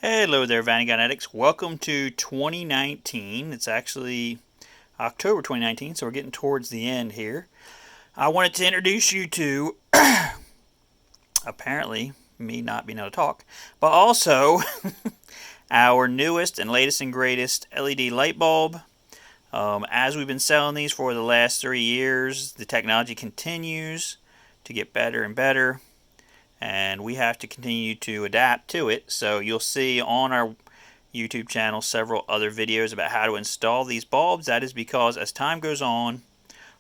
Hello there, Vanagon addicts. Welcome to 2019. It's actually October 2019, so we're getting towards the end here. I wanted to introduce you to, apparently, me not being able to talk, but also our newest and latest and greatest LED light bulb. As we've been selling these for the last 3 years, the technology continues to get better and better, and we have to continue to adapt to it. So you'll see on our YouTube channel several other videos about how to install these bulbs. That is because as time goes on,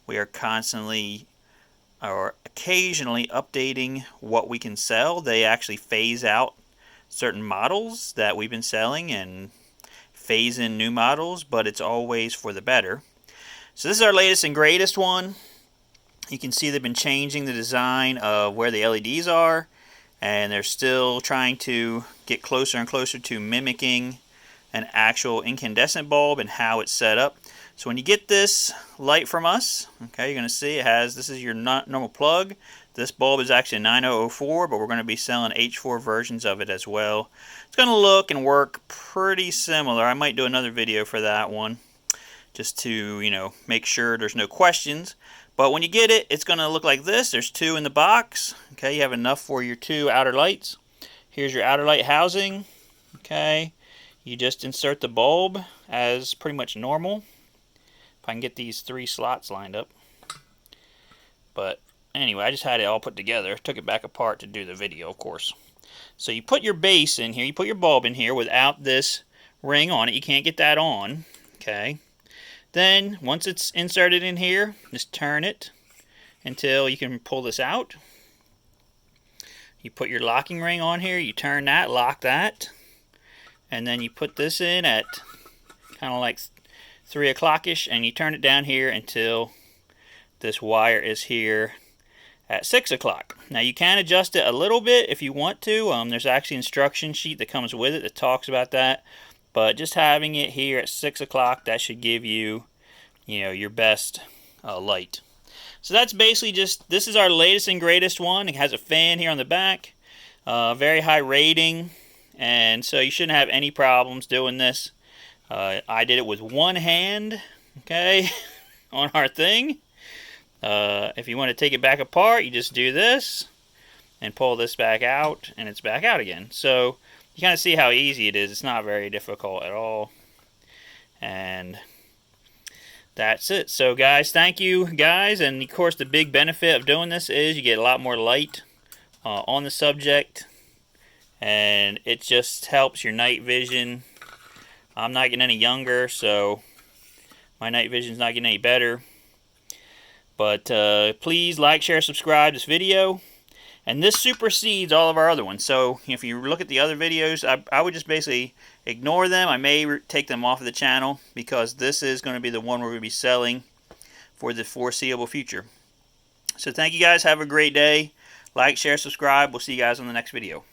we are constantly or occasionally updating what we can sell. They actually phase out certain models that we've been selling and phase in new models, but it's always for the better. So this is our latest and greatest one. You can see they've been changing the design of where the LEDs are, and they're still trying to get closer and closer to mimicking an actual incandescent bulb and how it's set up. So when you get this light from us, okay, you're going to see it has, this is your normal plug. This bulb is actually a 9004, but we're going to be selling H4 versions of it as well. It's going to look and work pretty similar. I might do another video for that one, just to, make sure there's no questions. But when you get it, it's going to look like this. There's two in the box. Okay, you have enough for your two outer lights. Here's your outer light housing. Okay, you just insert the bulb as pretty much normal. If I can get these 3 slots lined up. But anyway, I just had it all put together. Took it back apart to do the video, of course. So you put your base in here. You put your bulb in here without this ring on it. You can't get that on. Okay. Then, once it's inserted in here, just turn it until you can pull this out. You put your locking ring on here, you turn that, lock that, and then you put this in at kind of like 3 o'clock-ish, and you turn it down here until this wire is here at 6 o'clock. Now, you can adjust it a little bit if you want to. There's actually an instruction sheet that comes with it that talks about that. But just having it here at 6 o'clock, that should give you, your best light. So that's basically this is our latest and greatest one. It has a fan here on the back, very high rating, and so you shouldn't have any problems doing this. I did it with one hand, okay, on our thing. If you want to take it back apart, you just do this and pull this back out, and it's back out again. So you kind of see how easy it is. It's not very difficult at all. And that's it. So guys, thank you guys. And of course the big benefit of doing this is you get a lot more light on the subject. And it just helps your night vision. I'm not getting any younger, so my night vision's not getting any better. But please like, share, subscribe this video. And this supersedes all of our other ones. So if you look at the other videos, I would just basically ignore them. I may take them off of the channel because this is going to be the one we're going to be selling for the foreseeable future. So thank you guys. Have a great day. Like, share, subscribe. We'll see you guys on the next video.